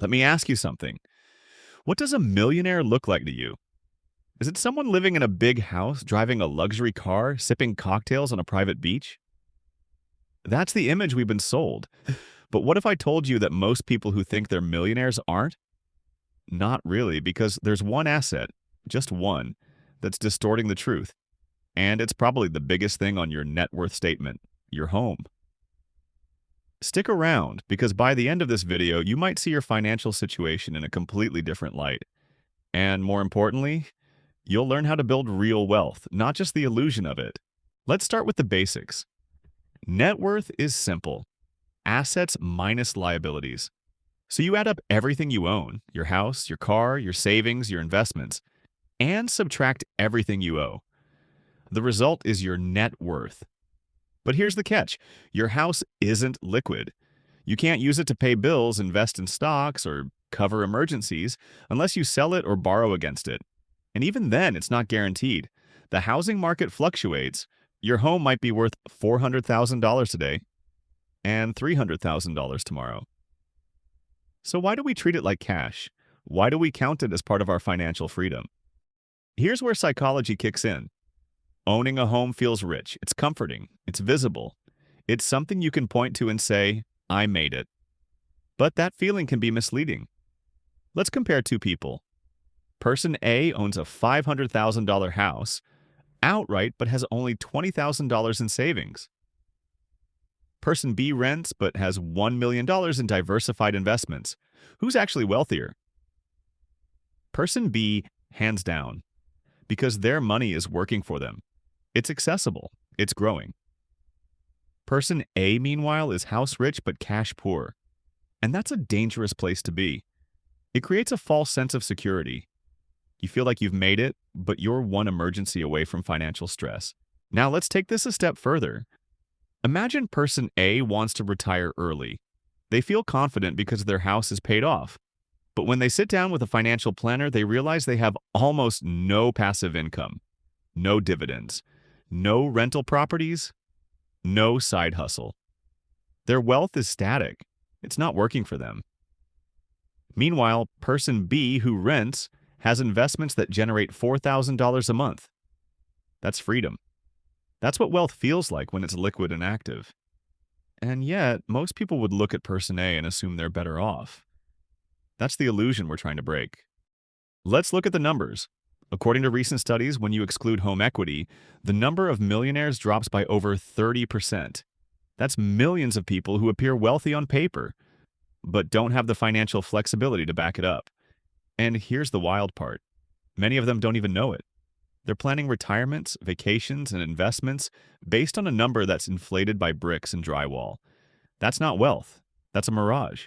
Let me ask you something. What does a millionaire look like to you? Is it someone living in a big house, driving a luxury car, sipping cocktails on a private beach? That's the image we've been sold. But what if I told you that most people who think they're millionaires aren't? Not really, because there's one asset, just one, that's distorting the truth. And it's probably the biggest thing on your net worth statement, your home. Stick around, because by the end of this video, you might see your financial situation in a completely different light. And more importantly, you'll learn how to build real wealth, not just the illusion of it. Let's start with the basics. Net worth is simple. Assets minus liabilities. So you add up everything you own, your house, your car, your savings, your investments, and subtract everything you owe. The result is your net worth. But here's the catch. Your house isn't liquid. You can't use it to pay bills, invest in stocks, or cover emergencies unless you sell it or borrow against it. And even then, it's not guaranteed. The housing market fluctuates. Your home might be worth $400,000 today and $300,000 tomorrow. So why do we treat it like cash? Why do we count it as part of our financial freedom? Here's where psychology kicks in. Owning a home feels rich. It's comforting. It's visible. It's something you can point to and say, I made it. But that feeling can be misleading. Let's compare two people. Person A owns a $500,000 house outright but has only $20,000 in savings. Person B rents but has $1 million in diversified investments. Who's actually wealthier? Person B, hands down, because their money is working for them. It's accessible. It's growing. Person A, meanwhile, is house rich but cash poor. And that's a dangerous place to be. It creates a false sense of security. You feel like you've made it, but you're one emergency away from financial stress. Now let's take this a step further. Imagine person A wants to retire early. They feel confident because their house is paid off. But when they sit down with a financial planner, they realize they have almost no passive income, no dividends, no rental properties, no side hustle. Their wealth is static. It's not working for them. Meanwhile, person B, who rents, has investments that generate $4,000 a month. That's freedom. That's what wealth feels like when it's liquid and active. And yet, most people would look at person A and assume they're better off. That's the illusion we're trying to break. Let's look at the numbers. According to recent studies, when you exclude home equity, the number of millionaires drops by over 30%. That's millions of people who appear wealthy on paper, but don't have the financial flexibility to back it up. And here's the wild part. Many of them don't even know it. They're planning retirements, vacations, and investments based on a number that's inflated by bricks and drywall. That's not wealth. That's a mirage.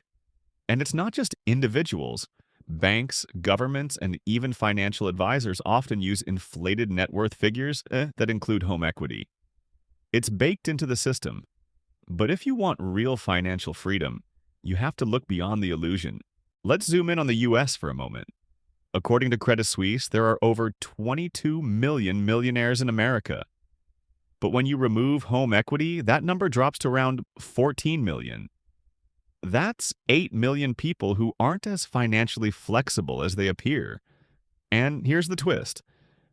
And it's not just individuals. Banks, governments, and even financial advisors often use inflated net worth figures that include home equity. It's baked into the system. But if you want real financial freedom, you have to look beyond the illusion. Let's zoom in on the US for a moment. According to Credit Suisse, there are over 22 million millionaires in America. But when you remove home equity, that number drops to around 14 million. That's 8 million people who aren't as financially flexible as they appear. And here's the twist.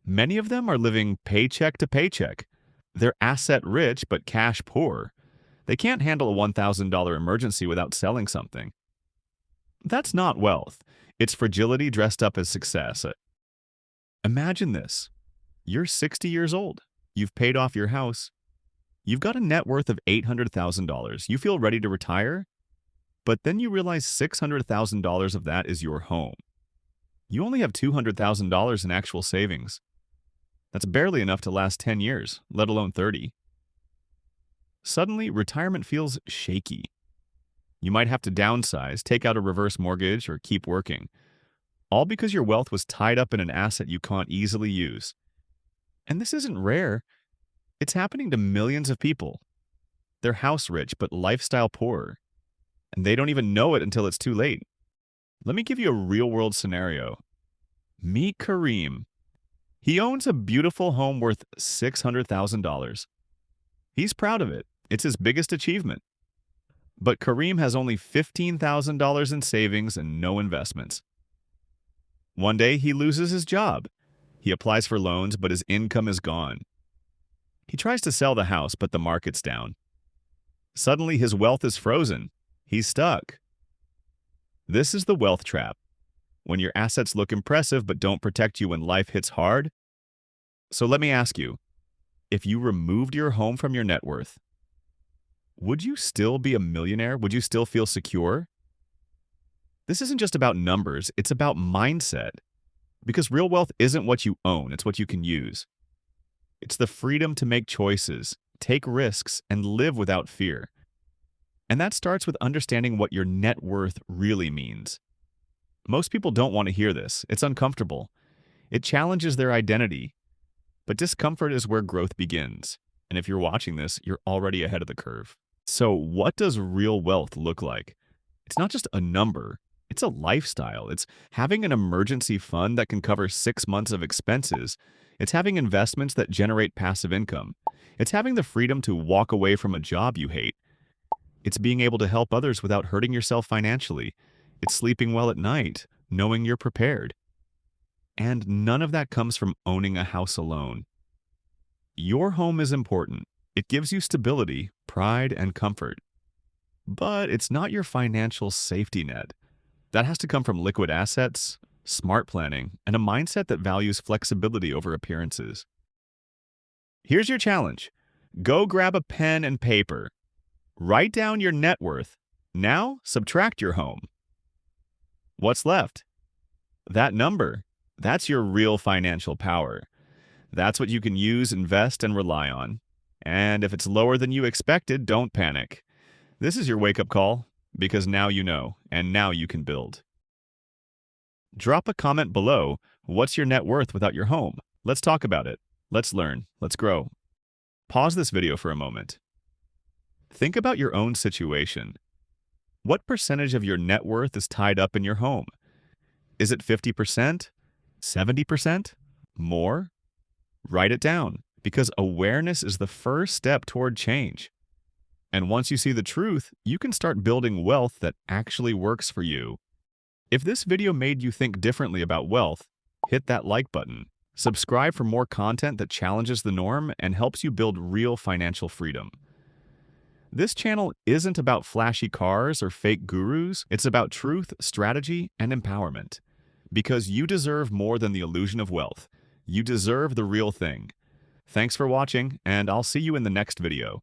Many of them are living paycheck to paycheck. They're asset rich but cash poor. They can't handle a $1,000 emergency without selling something. That's not wealth. It's fragility dressed up as success. Imagine this. You're 60 years old. You've paid off your house. You've got a net worth of $800,000. You feel ready to retire? But then you realize $600,000 of that is your home. You only have $200,000 in actual savings. That's barely enough to last 10 years, let alone 30. Suddenly, retirement feels shaky. You might have to downsize, take out a reverse mortgage, or keep working, all because your wealth was tied up in an asset you can't easily use. And this isn't rare. It's happening to millions of people. They're house rich but lifestyle poor, and they don't even know it until it's too late. Let me give you a real-world scenario. Meet Kareem. He owns a beautiful home worth $600,000. He's proud of it. It's his biggest achievement. But Kareem has only $15,000 in savings and no investments. One day, he loses his job. He applies for loans, but his income is gone. He tries to sell the house, but the market's down. Suddenly, his wealth is frozen. He's stuck. This is the wealth trap. When your assets look impressive but don't protect you when life hits hard. So let me ask you, if you removed your home from your net worth, would you still be a millionaire? Would you still feel secure? This isn't just about numbers, it's about mindset. Because real wealth isn't what you own, it's what you can use. It's the freedom to make choices, take risks, and live without fear. And that starts with understanding what your net worth really means. Most people don't want to hear this. It's uncomfortable. It challenges their identity. But discomfort is where growth begins. And if you're watching this, you're already ahead of the curve. So what does real wealth look like? It's not just a number. It's a lifestyle. It's having an emergency fund that can cover 6 months of expenses. It's having investments that generate passive income. It's having the freedom to walk away from a job you hate. It's being able to help others without hurting yourself financially. It's sleeping well at night, knowing you're prepared. And none of that comes from owning a house alone. Your home is important. It gives you stability, pride, and comfort. But it's not your financial safety net. That has to come from liquid assets, smart planning, and a mindset that values flexibility over appearances. Here's your challenge. Go grab a pen and paper. Write down your net worth. Now, subtract your home. What's left? That number. That's your real financial power. That's what you can use, invest, and rely on. And if it's lower than you expected, don't panic. This is your wake-up call, because now you know, and now you can build. Drop a comment below. What's your net worth without your home? Let's talk about it. Let's learn. Let's grow. Pause this video for a moment. Think about your own situation. What percentage of your net worth is tied up in your home? Is it 50%? 70%? More? Write it down, because awareness is the first step toward change. And once you see the truth, you can start building wealth that actually works for you. If this video made you think differently about wealth, hit that like button. Subscribe for more content that challenges the norm and helps you build real financial freedom. This channel isn't about flashy cars or fake gurus. It's about truth, strategy, and empowerment. Because you deserve more than the illusion of wealth. You deserve the real thing. Thanks for watching, and I'll see you in the next video.